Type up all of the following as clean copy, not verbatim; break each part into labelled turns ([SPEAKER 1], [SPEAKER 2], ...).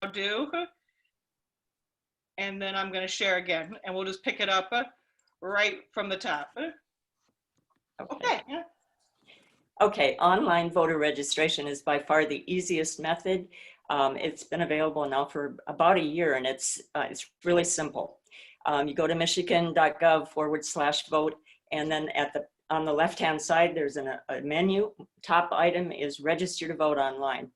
[SPEAKER 1] do. And then I'm going to share again, and we'll just pick it up right from the top. Okay.
[SPEAKER 2] Okay, online voter registration is by far the easiest method. It's been available now for about a year, and it's really simple. You go to michigan.gov/vote, and then on the left-hand side, there's a menu. Top item is register to vote online.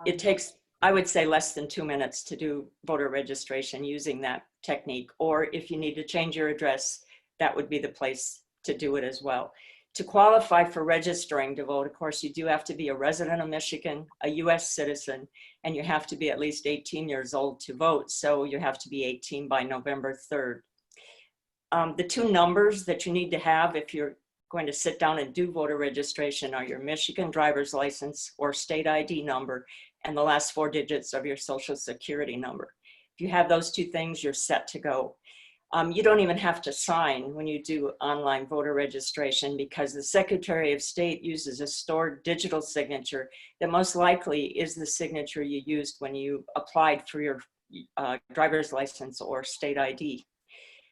[SPEAKER 2] It takes, I would say, less than 2 minutes to do voter registration using that technique. Or if you need to change your address, that would be the place to do it as well. To qualify for registering to vote, of course, you do have to be a resident of Michigan, a US citizen, and you have to be at least 18 years old to vote. So you have to be 18 by November 3rd. The two numbers that you need to have if you're going to sit down and do voter registration are your Michigan driver's license or state ID number and the last 4 digits of your social security number. If you have those two things, you're set to go. You don't even have to sign when you do online voter registration because the Secretary of State uses a stored digital signature that most likely is the signature you used when you applied for your driver's license or state ID.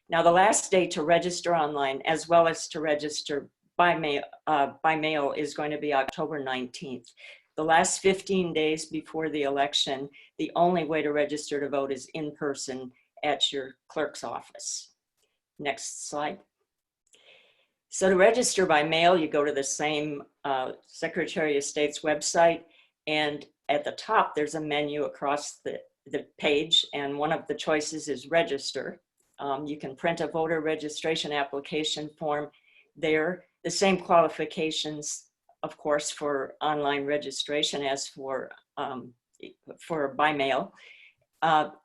[SPEAKER 2] Now, the last day to register online as well as to register by mail is going to be October 19th. The last 15 days before the election, the only way to register to vote is in person at your clerk's office. Next slide. So to register by mail, you go to the same Secretary of State's website, and at the top, there's a menu across the page, and one of the choices is register. You can print a voter registration application form there. The same qualifications, of course, for online registration as for by mail.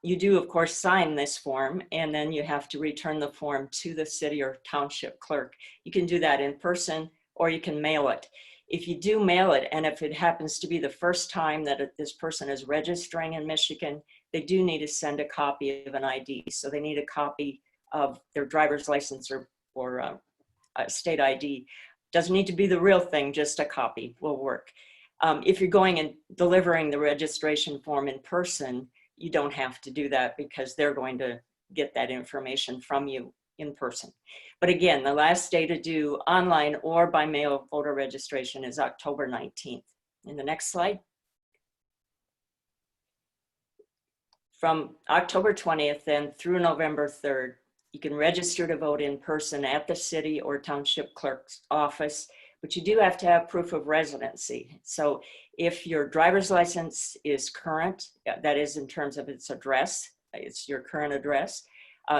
[SPEAKER 2] You do, of course, sign this form, and then you have to return the form to the city or township clerk. You can do that in person, or you can mail it. If you do mail it, and if it happens to be the first time that this person is registering in Michigan, they do need to send a copy of an ID. So they need a copy of their driver's license or a state ID. Doesn't need to be the real thing, just a copy will work. If you're going and delivering the registration form in person, you don't have to do that because they're going to get that information from you in person. But again, the last day to do online or by mail voter registration is October 19th. In the next slide. From October 20th then through November 3rd, you can register to vote in person at the city or township clerk's office, but you do have to have proof of residency. So if your driver's license is current, that is in terms of its address, it's your current address,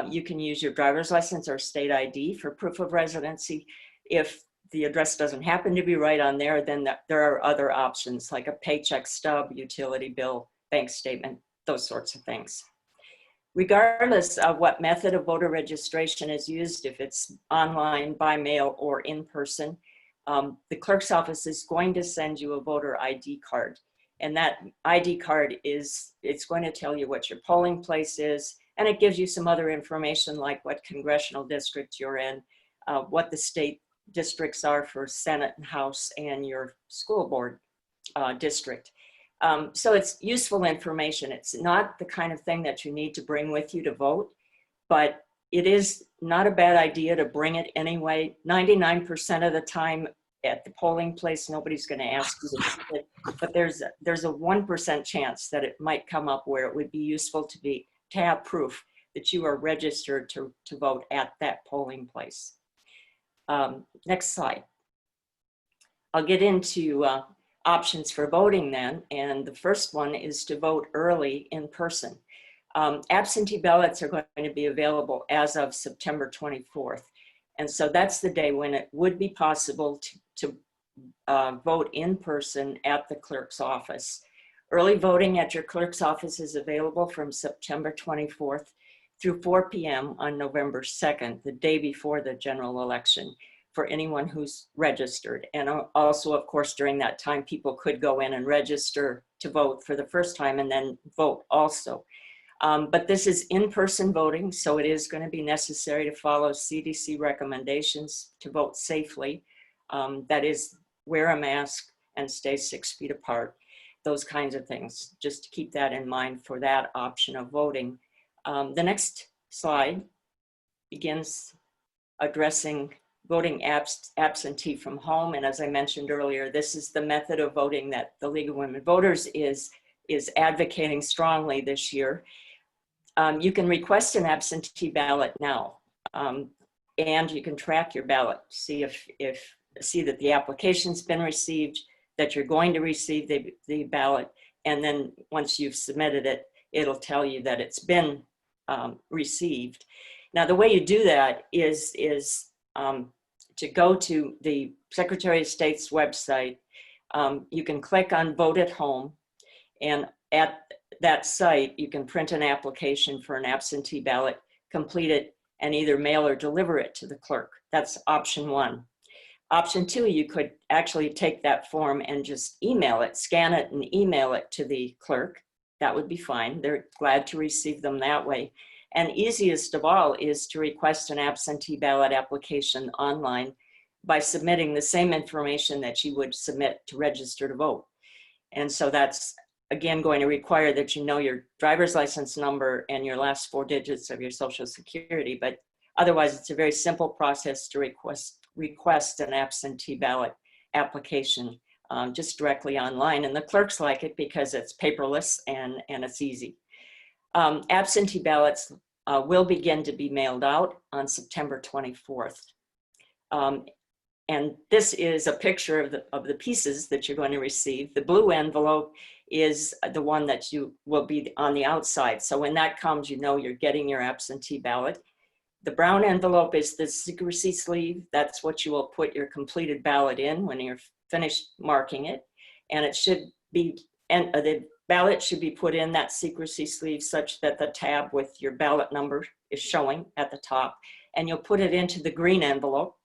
[SPEAKER 2] you can use your driver's license or state ID for proof of residency. If the address doesn't happen to be right on there, then there are other options like a paycheck stub, utility bill, bank statement, those sorts of things. Regardless of what method of voter registration is used, if it's online, by mail, or in person, the clerk's office is going to send you a voter ID card. And that ID card it's going to tell you what your polling place is, and it gives you some other information like what congressional district you're in, what the state districts are for Senate and House, and your school board district. So it's useful information. It's not the kind of thing that you need to bring with you to vote, but it is not a bad idea to bring it anyway. 99% of the time at the polling place, nobody's going to ask you to keep it, but there's a 1% chance that it might come up where it would be useful to have proof that you are registered to vote at that polling place. Next slide. I'll get into options for voting then, and the first one is to vote early in person. Absentee ballots are going to be available as of September 24th. And so that's the day when it would be possible to vote in person at the clerk's office. Early voting at your clerk's office is available from September 24th through 4 p.m. on November 2nd, the day before the general election, for anyone who's registered. And also, of course, during that time, people could go in and register to vote for the first time and then vote also. But this is in-person voting, so it is going to be necessary to follow CDC recommendations to vote safely. That is, wear a mask and stay 6 feet apart. those kinds of things. Just to keep that in mind for that option of voting. The next slide begins addressing voting absentee from home. And as I mentioned earlier, this is the method of voting that the League of Women Voters is advocating strongly this year. You can request an absentee ballot now, and you can track your ballot, see that the application's been received, that you're going to receive the ballot, and then once you've submitted it, it'll tell you that it's been received. Now, the way you do that is to go to the Secretary of State's website. You can click on Vote at Home, and at that site, you can print an application for an absentee ballot, complete it, and either mail or deliver it to the clerk. That's option one. Option two, you could actually take that form and just email it, scan it and email it to the clerk. That would be fine. They're glad to receive them that way. And easiest of all is to request an absentee ballot application online by submitting the same information that you would submit to register to vote. And so that's, again, going to require that you know your driver's license number and your last 4 digits of your Social Security. But otherwise, it's a very simple process to request an absentee ballot application just directly online. And the clerks like it because it's paperless and it's easy. Absentee ballots will begin to be mailed out on September 24th. And this is a picture of the pieces that you're going to receive. The blue envelope is the one that you will be on the outside. So when that comes, you know you're getting your absentee ballot. The brown envelope is the secrecy sleeve. That's what you will put your completed ballot in when you're finished marking it. And it should be, and the ballot should be put in that secrecy sleeve such that the tab with your ballot number is showing at the top. And you'll put it into the green envelope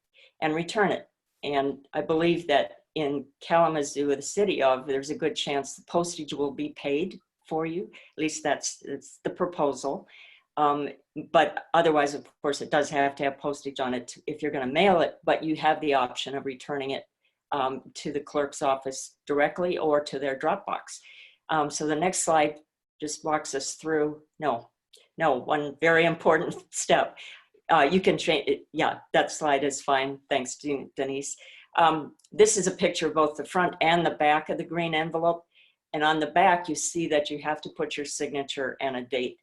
[SPEAKER 2] and return it. And I believe that in Kalamazoo, the city of, there's a good chance the postage will be paid for you. At least that's the proposal. But otherwise, of course, it does have to have postage on it if you're going to mail it, but you have the option of returning it to the clerk's office directly or to their Dropbox. So the next slide just walks us through, one very important step. You can change it. Yeah, that slide is fine. Thanks, Denise. This is a picture of both the front and the back of the green envelope. And on the back, you see that you have to put your signature and a date.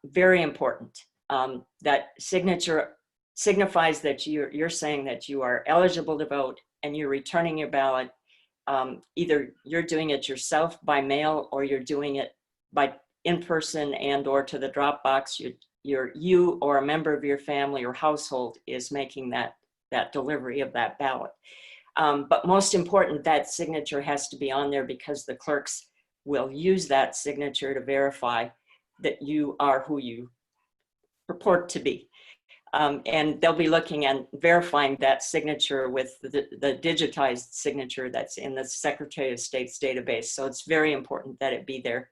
[SPEAKER 2] Very important. That signature signifies that you're saying that you are eligible to vote and you're returning your ballot. Either you're doing it yourself by mail or you're doing it by in person and or to the Dropbox. You or a member of your family or household is making that delivery of that ballot. But most important, that signature has to be on there because the clerks will use that signature to verify that you are who you purport to be. And they'll be looking and verifying that signature with the digitized signature that's in the Secretary of State's database. So it's very important that it be there.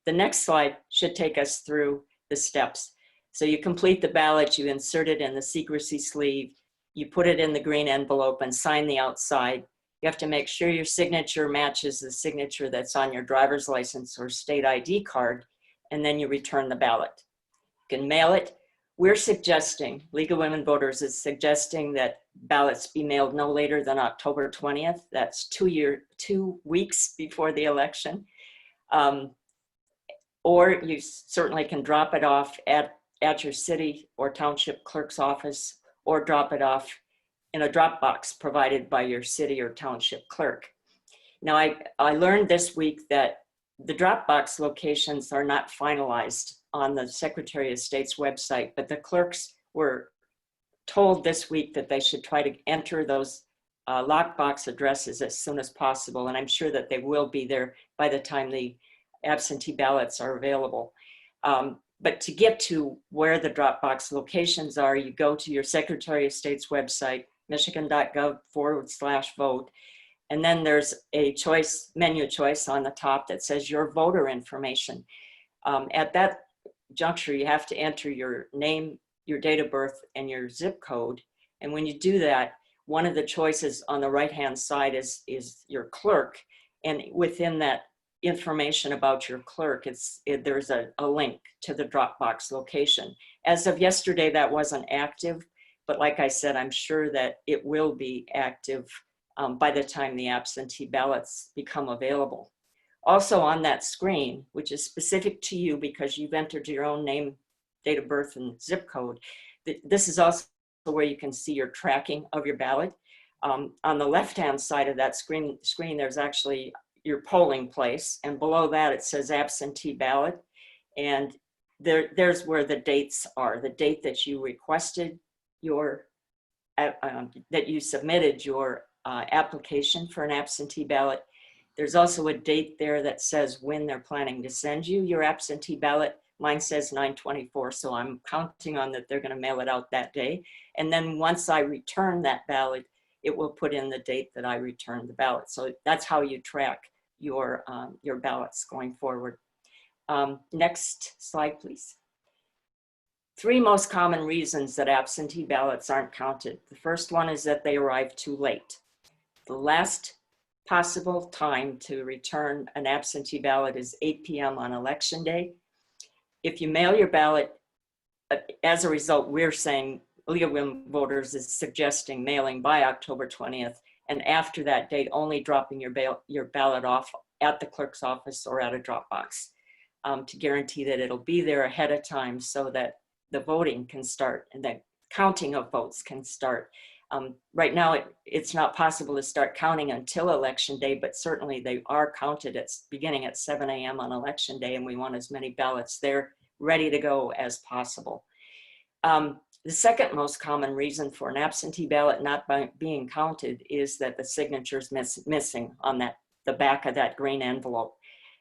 [SPEAKER 2] The next slide should take us through the steps. So you complete the ballot, you insert it in the secrecy sleeve, you put it in the green envelope and sign the outside. You have to make sure your signature matches the signature that's on your driver's license or state ID card, and then you return the ballot. You can mail it. We're suggesting, League of Women Voters is suggesting that ballots be mailed no later than October 20th. That's 2 weeks before the election. Or you certainly can drop it off at your city or township clerk's office, or drop it off in a Dropbox provided by your city or township clerk. Now, I learned this week that the Dropbox locations are not finalized on the Secretary of State's website, but the clerks were told this week that they should try to enter those lockbox addresses as soon as possible, and I'm sure that they will be there by the time the absentee ballots are available. But to get to where the Dropbox locations are, you go to your Secretary of State's website, michigan.gov/vote, and then there's a menu choice on the top that says your voter information. At that juncture, you have to enter your name, your date of birth, and your zip code. And when you do that, one of the choices on the right-hand side is your clerk. And within that information about your clerk, there's a link to the Dropbox location. As of yesterday, that wasn't active, but like I said, I'm sure that it will be active by the time the absentee ballots become available. Also on that screen, which is specific to you because you've entered your own name, date of birth, and zip code, this is also where you can see your tracking of your ballot. On the left-hand side of that screen, there's actually your polling place, and below that it says absentee ballot, and there's where the dates are. The date that you requested your, that you submitted your application for an absentee ballot. There's also a date there that says when they're planning to send you your absentee ballot. Mine says 9/24, so I'm counting on that they're going to mail it out that day. And then once I return that ballot, it will put in the date that I returned the ballot. So that's how you track your ballots going forward. Next slide, please. 3 most common reasons that absentee ballots aren't counted. The first one is that they arrive too late. The last possible time to return an absentee ballot is 8 p.m. on election day. If you mail your ballot, as a result, we're saying League of Women Voters is suggesting mailing by October 20th, and after that date, only dropping your ballot off at the clerk's office or at a Dropbox to guarantee that it'll be there ahead of time so that the voting can start and the counting of votes can start. Right now, it's not possible to start counting until election day, but certainly they are counted beginning at 7 a.m. on election day, and we want as many ballots there ready to go as possible. The second most common reason for an absentee ballot not being counted is that the signature's missing on the back of that green envelope.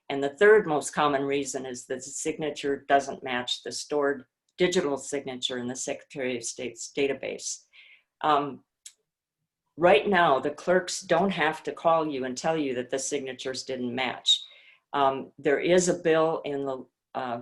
[SPEAKER 2] And the third most common reason is that the signature doesn't match the stored digital signature in the Secretary of State's database. Right now, the clerks don't have to call you and tell you that the signatures didn't match. There is a bill in the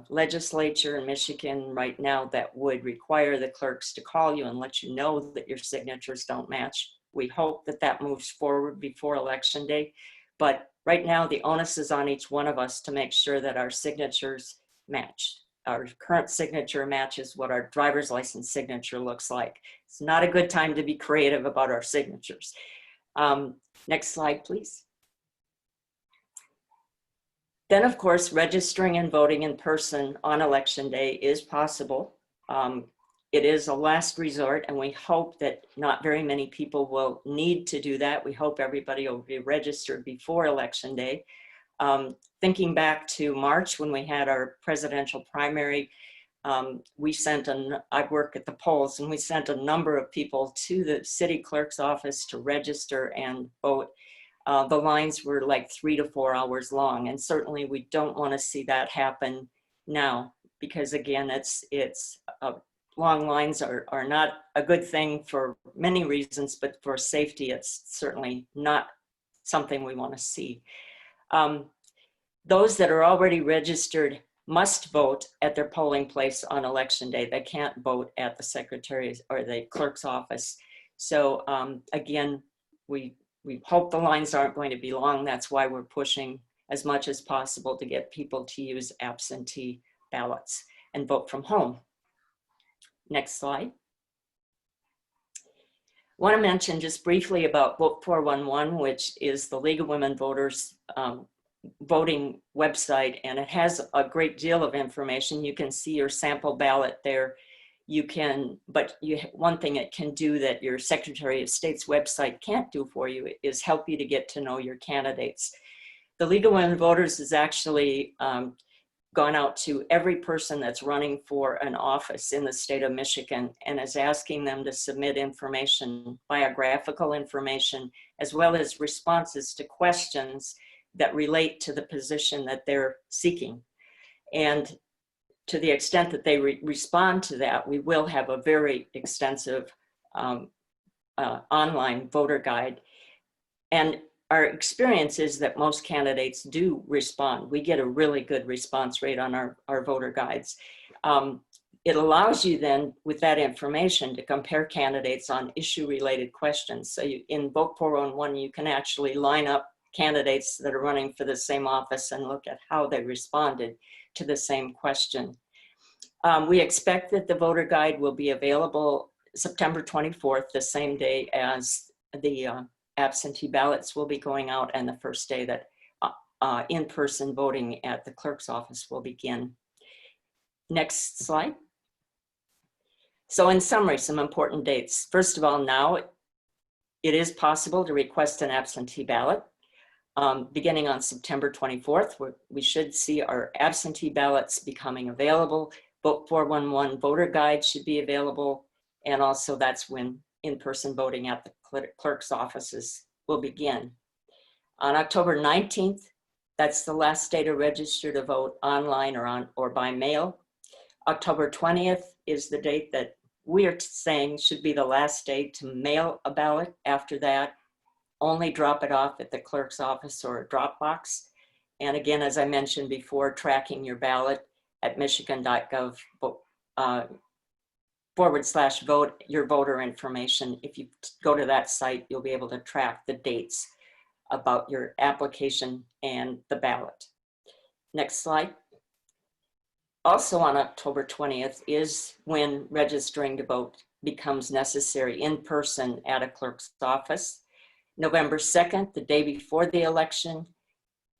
[SPEAKER 2] legislature in Michigan right now that would require the clerks to call you and let you know that your signatures don't match. We hope that that moves forward before election day, but right now the onus is on each one of us to make sure that our signatures match. Our current signature matches what our driver's license signature looks like. It's not a good time to be creative about our signatures. Next slide, please. Then, of course, registering and voting in person on election day is possible. It is a last resort, and we hope that not very many people will need to do that. We hope everybody will be registered before election day. Thinking back to March when we had our presidential primary, I work at the polls, and we sent a number of people to the city clerk's office to register and vote. The lines were like 3 to 4 hours long, and certainly we don't want to see that happen now, because again, long lines are not a good thing for many reasons, but for safety, it's certainly not something we want to see. Those that are already registered must vote at their polling place on election day. They can't vote at the secretary's or the clerk's office. So again, we hope the lines aren't going to be long. That's why we're pushing as much as possible to get people to use absentee ballots and vote from home. Next slide. I want to mention just briefly about Vote 411, which is the League of Women Voters voting website, and it has a great deal of information. You can see your sample ballot there. One thing it can do that your Secretary of State's website can't do for you is help you to get to know your candidates. The League of Women Voters has actually gone out to every person that's running for an office in the state of Michigan and is asking them to submit information, biographical information, as well as responses to questions that relate to the position that they're seeking. And to the extent that they respond to that, we will have a very extensive online voter guide. And our experience is that most candidates do respond. We get a really good response rate on our voter guides. It allows you then, with that information, to compare candidates on issue-related questions. So in Vote 411, you can actually line up candidates that are running for the same office and look at how they responded to the same question. We expect that the voter guide will be available September 24th, the same day as the absentee ballots will be going out, and the first day that in-person voting at the clerk's office will begin. Next slide. So in summary, some important dates. First of all, now it is possible to request an absentee ballot. Beginning on September 24th, we should see our absentee ballots becoming available. Vote 411 voter guide should be available. And also that's when in-person voting at the clerk's offices will begin. On October 19th, that's the last day to register to vote online or by mail. October 20th is the date that we are saying should be the last day to mail a ballot. After that, only drop it off at the clerk's office or a drop box. And again, as I mentioned before, tracking your ballot at michigan.gov /vote your voter information. If you go to that site, you'll be able to track the dates about your application and the ballot. Next slide. Also on October 20th is when registering to vote becomes necessary in person at a clerk's office. November 2nd, the day before the election,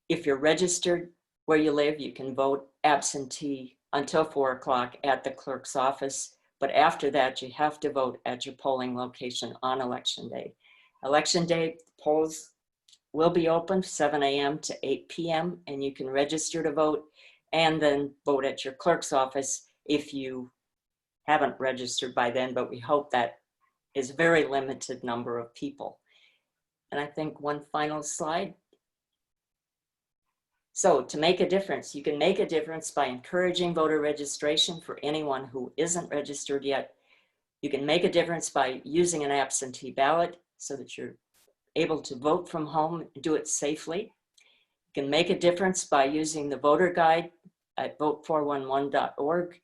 [SPEAKER 2] if you're registered where you live, you can vote absentee until 4 o'clock at the clerk's office. But after that, you have to vote at your polling location on election day. Election day, polls will be open 7 a.m. to 8 p.m. and you can register to vote and then vote at your clerk's office if you haven't registered by then, but we hope that is a very limited number of people. And I think one final slide. So to make a difference, you can make a difference by encouraging voter registration for anyone who isn't registered yet. You can make a difference by using an absentee ballot so that you're able to vote from home and do it safely. You can make a difference by using the voter guide at vote411.org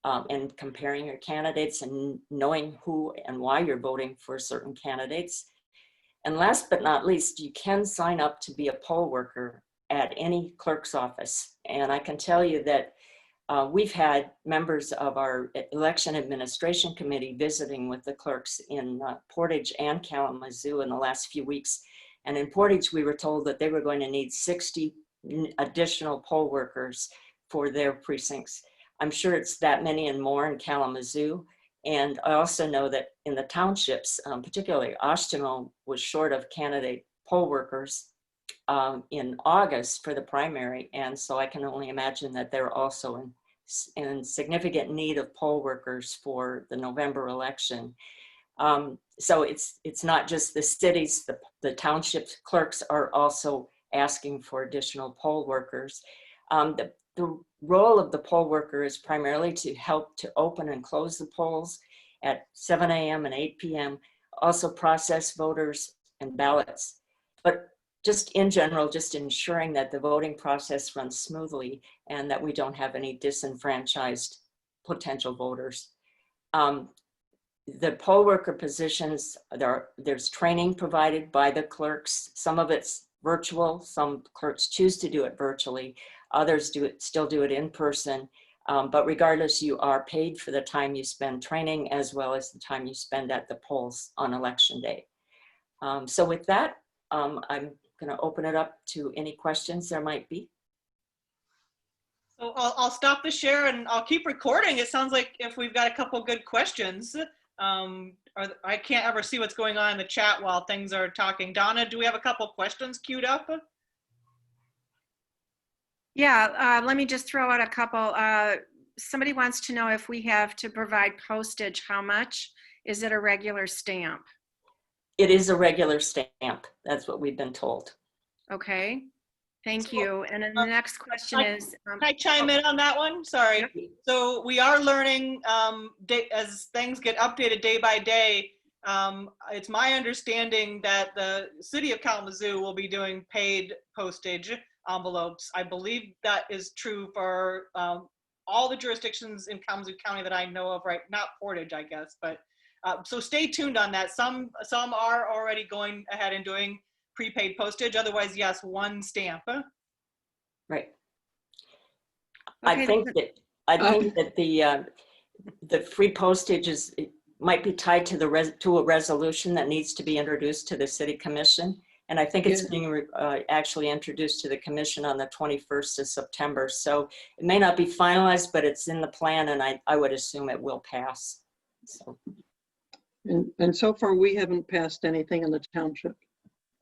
[SPEAKER 2] and comparing your candidates and knowing who and why you're voting for certain candidates. And last but not least, you can sign up to be a poll worker at any clerk's office. And I can tell you that we've had members of our election administration committee visiting with the clerks in Portage and Kalamazoo in the last few weeks. And in Portage, we were told that they were going to need 60 additional poll workers for their precincts. I'm sure it's that many and more in Kalamazoo. And I also know that in the townships, particularly Oshtemo was short of candidate poll workers in August for the primary. And so I can only imagine that they're also in significant need of poll workers for the November election. So it's not just the cities, the township clerks are also asking for additional poll workers. The role of the poll worker is primarily to help to open and close the polls at 7 a.m. and 8 p.m., also process voters and ballots. But just in general, just ensuring that the voting process runs smoothly and that we don't have any disenfranchised potential voters. The poll worker positions, there's training provided by the clerks. Some of it's virtual, some clerks choose to do it virtually, others still do it in person. But regardless, you are paid for the time you spend training as well as the time you spend at the polls on election day. So with that, I'm going to open it up to any questions there might be.
[SPEAKER 1] So I'll stop the share and I'll keep recording. It sounds like if we've got a couple good questions, I can't ever see what's going on in the chat while things are talking. Donna, do we have a couple questions queued up?
[SPEAKER 3] Yeah, let me just throw out a couple. Somebody wants to know if we have to provide postage, how much? Is it a regular stamp?
[SPEAKER 2] It is a regular stamp. That's what we've been told.
[SPEAKER 3] Okay, thank you. And then the next question is—
[SPEAKER 1] Can I chime in on that one? Sorry.
[SPEAKER 3] Yep.
[SPEAKER 1] So we are learning as things get updated day by day. It's my understanding that the city of Kalamazoo will be doing paid postage envelopes. I believe that is true for all the jurisdictions in Kalamazoo County that I know of, right? Not Portage, I guess, but so stay tuned on that. Some are already going ahead and doing prepaid postage. Otherwise, yes, one stamp.
[SPEAKER 2] Right.
[SPEAKER 3] Okay,
[SPEAKER 2] I think that the free postage it might be tied to to a resolution that needs to be introduced to the city commission. And I think it's being actually introduced to the commission on the 21st of September. So it may not be finalized, but it's in the plan, and I would assume it will pass. So.
[SPEAKER 4] And so far, we haven't passed anything in the township.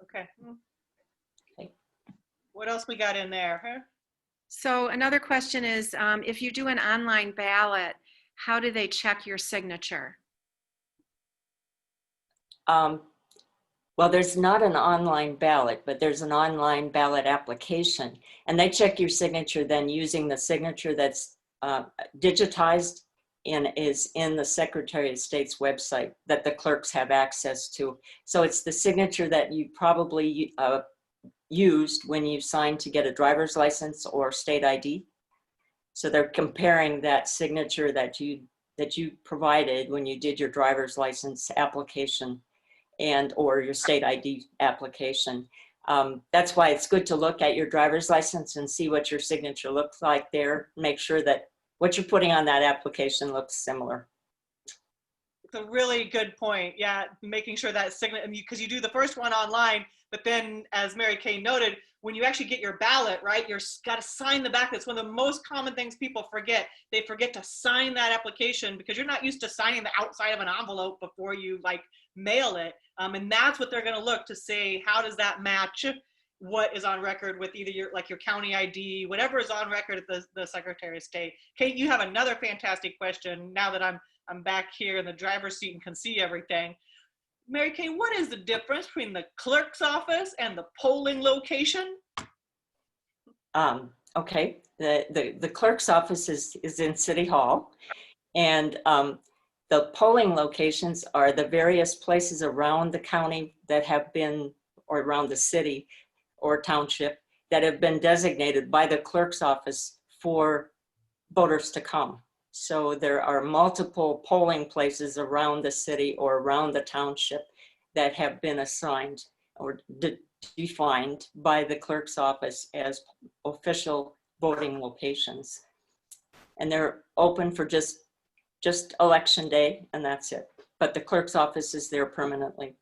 [SPEAKER 1] Okay.
[SPEAKER 2] Okay.
[SPEAKER 1] What else we got in there? Huh?
[SPEAKER 3] So another question is, if you do an online ballot, how do they check your signature?
[SPEAKER 2] Well, there's not an online ballot, but there's an online ballot application, and they check your signature then using the signature that's digitized and is in the Secretary of State's website that the clerks have access to. So it's the signature that you probably used when you signed to get a driver's license or state ID. So they're comparing that signature that you provided when you did your driver's license application and or your state ID application. That's why it's good to look at your driver's license and see what your signature looks like there. Make sure that what you're putting on that application looks similar.
[SPEAKER 1] It's a really good point. Yeah, making sure that signature, because you do the first one online, but then as Mary Kay noted, when you actually get your ballot, right, you're got to sign the back. That's one of the most common things people forget. They forget to sign that application because you're not used to signing the outside of an envelope before you like mail it. And that's what they're going to look to say, how does that match what is on record with either your county ID, whatever is on record at the Secretary of State. Kate, you have another fantastic question now that I'm back here in the driver's seat and can see everything. Mary Kay, what is the difference between the clerk's office and the polling location?
[SPEAKER 2] Okay, the clerk's office is in City Hall, and the polling locations are the various places around the county that have been, or around the city or township, that have been designated by the clerk's office for voters to come. So there are multiple polling places around the city or around the township that have been assigned or defined by the clerk's office as official voting locations. And they're open for just election day, and that's it. But the clerk's office is there permanently.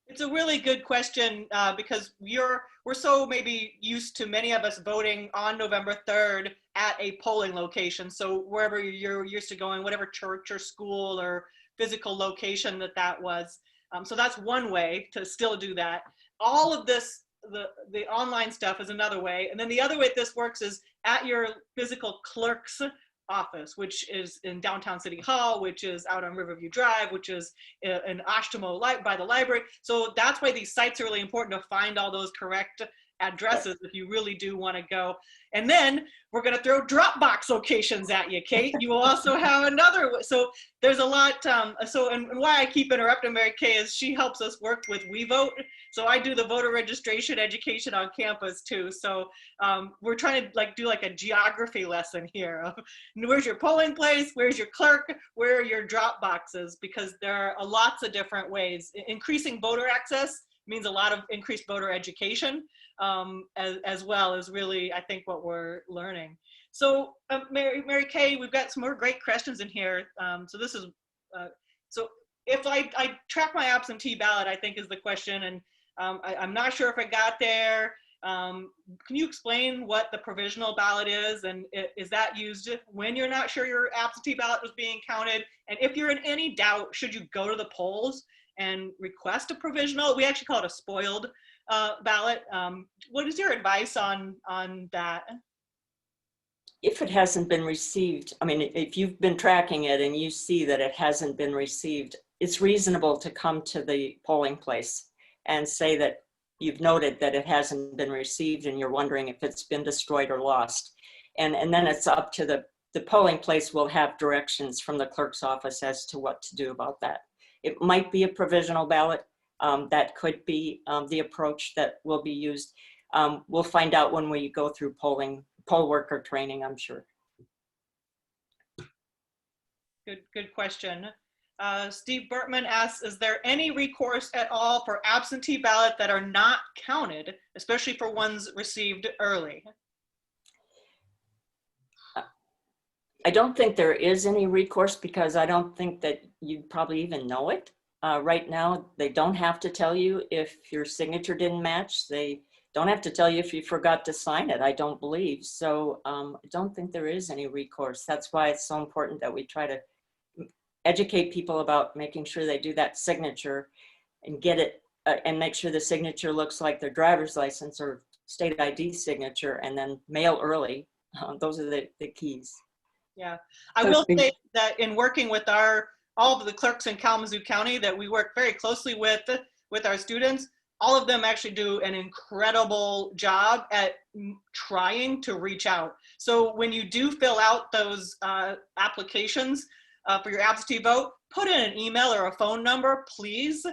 [SPEAKER 1] It's a really good question because we're so maybe used to many of us voting on November 3rd at a polling location. So wherever you're used to going, whatever church or school or physical location that was. So that's one way to still do that. All of this, the online stuff is another way. And then the other way this works is at your physical clerk's office, which is in downtown City Hall, which is out on Riverview Drive, which is in Ashtamo by the library. So that's why these sites are really important to find all those correct addresses if you really do want to go. And then we're going to throw Dropbox locations at you, Kate. You will also have another. So there's a lot. And why I keep interrupting Mary Kay is she helps us work with WeVote. So I do the voter registration education on campus too. So we're trying to do a geography lesson here. Where's your polling place? Where's your clerk? Where are your drop boxes? Because there are lots of different ways. Increasing voter access means a lot of increased voter education as well is really, I think, what we're learning. So Mary Kay, we've got some more great questions in here. So this is, so if I track my absentee ballot, I think is the question. And I'm not sure if I got there. Can you explain what the provisional ballot is? And is that used when you're not sure your absentee ballot was being counted? And if you're in any doubt, should you go to the polls and request a provisional? We actually call it a spoiled ballot. What is your advice on that?
[SPEAKER 2] If it hasn't been received, I mean, if you've been tracking it and you see that it hasn't been received, it's reasonable to come to the polling place and say that you've noted that it hasn't been received and you're wondering if it's been destroyed or lost. And then it's up to the polling place will have directions from the clerk's office as to what to do about that. It might be a provisional ballot. That could be the approach that will be used. We'll find out when we go through poll worker training, I'm sure.
[SPEAKER 1] Good question. Steve Bertman asks, is there any recourse at all for absentee ballots that are not counted, especially for ones received early?
[SPEAKER 2] I don't think there is any recourse because I don't think that you probably even know it. Right now, they don't have to tell you if your signature didn't match. They don't have to tell you if you forgot to sign it, I don't believe. So I don't think there is any recourse. That's why it's so important that we try to educate people about making sure they do that signature and get it and make sure the signature looks like their driver's license or state ID signature, and then mail early. Those are the keys.
[SPEAKER 1] Yeah, I will say that in working with all of the clerks in Kalamazoo County that we work very closely with our students, all of them actually do an incredible job at trying to reach out. So when you do fill out those applications for your absentee vote, put in an email or a phone number, please,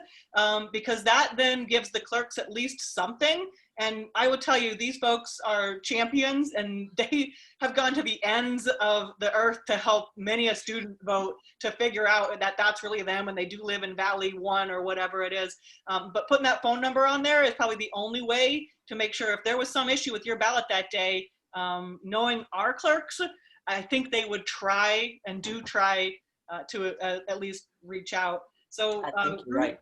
[SPEAKER 1] because that then gives the clerks at least something. And I will tell you, these folks are champions, and they have gone to the ends of the earth to help many a student vote to figure out that that's really them, and they do live in Valley 1 or whatever it is. But putting that phone number on there is probably the only way to make sure if there was some issue with your ballot that day, knowing our clerks, I think they would try and do try to at least reach out. So
[SPEAKER 2] I think you're right.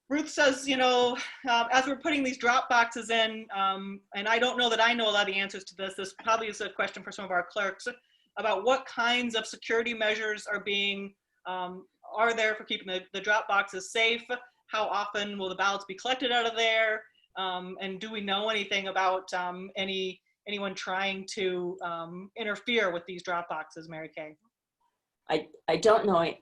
[SPEAKER 1] Ruth says, you know, as we're putting these drop boxes in, and I don't know that I know a lot of the answers to this. This probably is a question for some of our clerks about what kinds of security measures are there for keeping the drop boxes safe? How often will the ballots be collected out of there? And do we know anything about anyone trying to interfere with these drop boxes, Mary Kay?
[SPEAKER 2] I don't know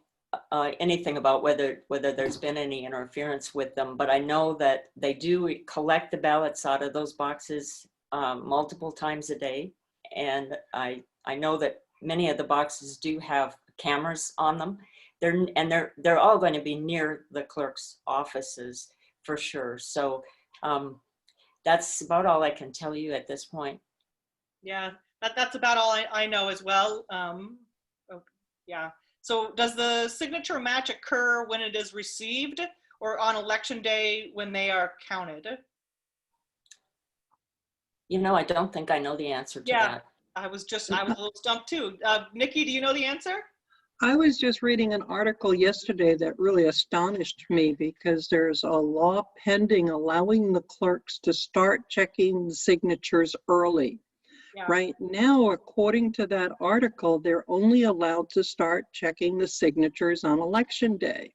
[SPEAKER 2] anything about whether there's been any interference with them, but I know that they do collect the ballots out of those boxes multiple times a day. And I know that many of the boxes do have cameras on them. They're all going to be near the clerk's offices for sure. So that's about all I can tell you at this point.
[SPEAKER 1] Yeah, that's about all I know as well. Yeah. So does the signature match occur when it is received or on election day when they are counted?
[SPEAKER 2] You know, I don't think I know the answer to that.
[SPEAKER 1] I was a little stumped too. Nikki, do you know the answer?
[SPEAKER 4] I was just reading an article yesterday that really astonished me because there's a law pending allowing the clerks to start checking signatures early. Yeah. Right now, according to that article, they're only allowed to start checking the signatures on election day.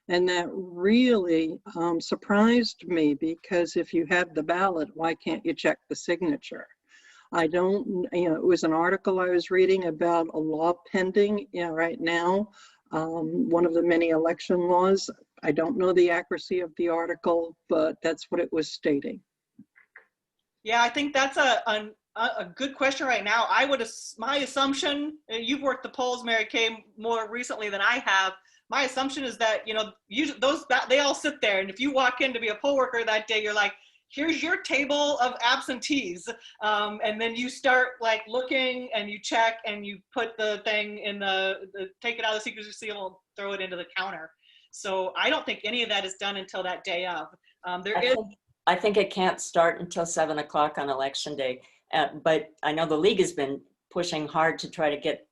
[SPEAKER 4] And that really surprised me, because if you have the ballot, why can't you check the signature? I don't, it was an article I was reading about a law pending right now, one of the many election laws. I don't know the accuracy of the article, but that's what it was stating.
[SPEAKER 1] Yeah, I think that's a good question right now. My assumption, you've worked the polls, Mary Kay, more recently than I have. My assumption is that, usually they all sit there, and if you walk in to be a poll worker that day, you're like, here's your table of absentees. And then you start like looking and you check and you put the thing in take it out of the secrecy seal, throw it into the counter. So I don't think any of that is done until that day of.
[SPEAKER 2] I think it can't start until 7 o'clock on election day. But I know the league has been pushing hard to try to get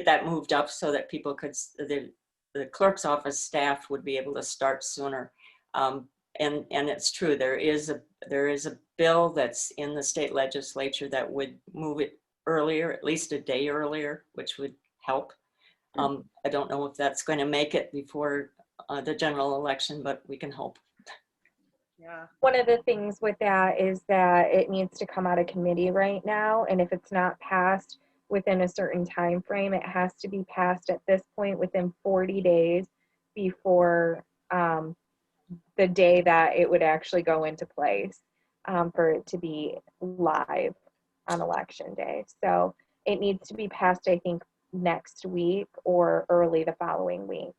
[SPEAKER 2] that moved up so that people could, the clerk's office staff would be able to start sooner. And it's true, there is a bill that's in the state legislature that would move it earlier, at least a day earlier, which would help. I don't know if that's going to make it before the general election, but we can hope.
[SPEAKER 1] Yeah.
[SPEAKER 5] One of the things with that is that it needs to come out of committee right now, and if it's not passed within a certain time frame, it has to be passed at this point within 40 days before the day that it would actually go into place for it to be live on election day. So it needs to be passed, I think, next week or early the following week.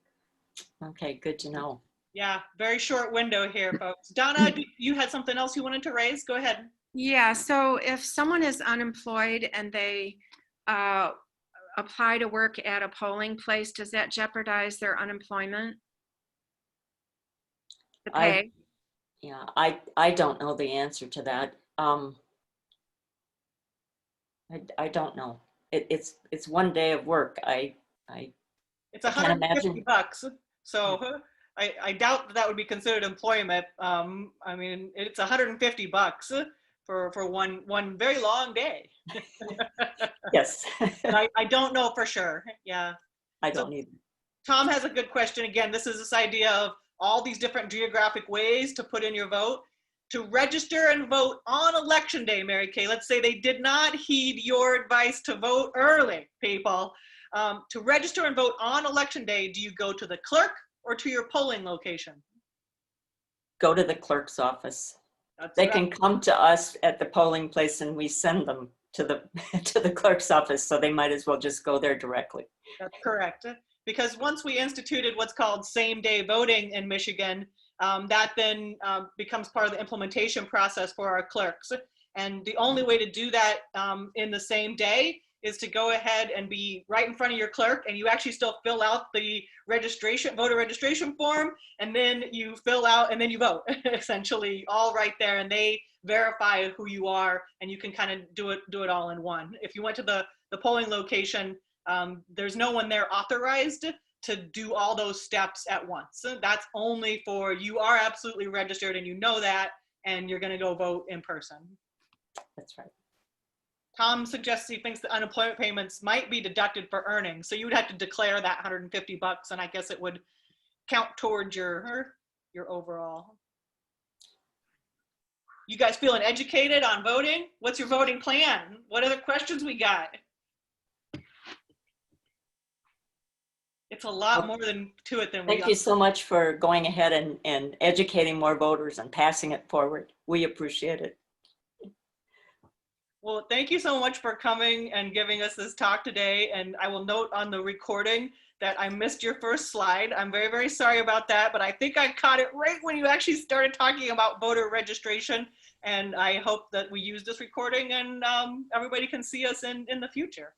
[SPEAKER 2] Okay, good to know.
[SPEAKER 1] Yeah, very short window here, folks. Donna, you had something else you wanted to raise? Go ahead.
[SPEAKER 3] Yeah, so if someone is unemployed and they apply to work at a polling place, does that jeopardize their unemployment? The
[SPEAKER 2] I-
[SPEAKER 3] pay?
[SPEAKER 2] Yeah, I don't know the answer to that. I don't know. It's one day of work. I
[SPEAKER 1] It's
[SPEAKER 2] I can't
[SPEAKER 1] 150
[SPEAKER 2] imagine.
[SPEAKER 1] bucks. So I doubt that would be considered employment. I mean, it's 150 bucks for one very long day.
[SPEAKER 2] Yes,
[SPEAKER 1] But I don't know for sure. Yeah.
[SPEAKER 2] I
[SPEAKER 1] So
[SPEAKER 2] don't either.
[SPEAKER 1] Tom has a good question. Again, this is this idea of all these different geographic ways to put in your vote. To register and vote on election day, Mary Kay, let's say they did not heed your advice to vote early, people. To register and vote on election day, do you go to the clerk or to your polling location?
[SPEAKER 2] Go to the clerk's office.
[SPEAKER 1] That's
[SPEAKER 2] They
[SPEAKER 1] right.
[SPEAKER 2] can come to us at the polling place and we send them to the to the clerk's office, so they might as well just go there directly.
[SPEAKER 1] That's correct. Because once we instituted what's called same-day voting in Michigan, that then becomes part of the implementation process for our clerks. And the only way to do that in the same day is to go ahead and be right in front of your clerk, and you actually still fill out the voter registration form, and then you fill out and then you vote, essentially all right there, and they verify who you are, and you can kind of do it all in one. If you went to the polling location, there's no one there authorized to do all those steps at once. So that's only for, you are absolutely registered and you know that, and you're going to go vote in person.
[SPEAKER 2] That's right.
[SPEAKER 1] Tom suggests he thinks the unemployment payments might be deducted for earnings. So you would have to declare that 150 bucks, and I guess it would count towards your overall. You guys feeling educated on voting? What's your voting plan? What other questions we got? It's a lot more to it than we
[SPEAKER 2] Thank you so much for going ahead and educating more voters and passing it forward. We appreciate it.
[SPEAKER 1] Well, thank you so much for coming and giving us this talk today. And I will note on the recording that I missed your first slide. I'm very, very sorry about that, but I think I caught it right when you actually started talking about voter registration. And I hope that we use this recording and everybody can see us in the future.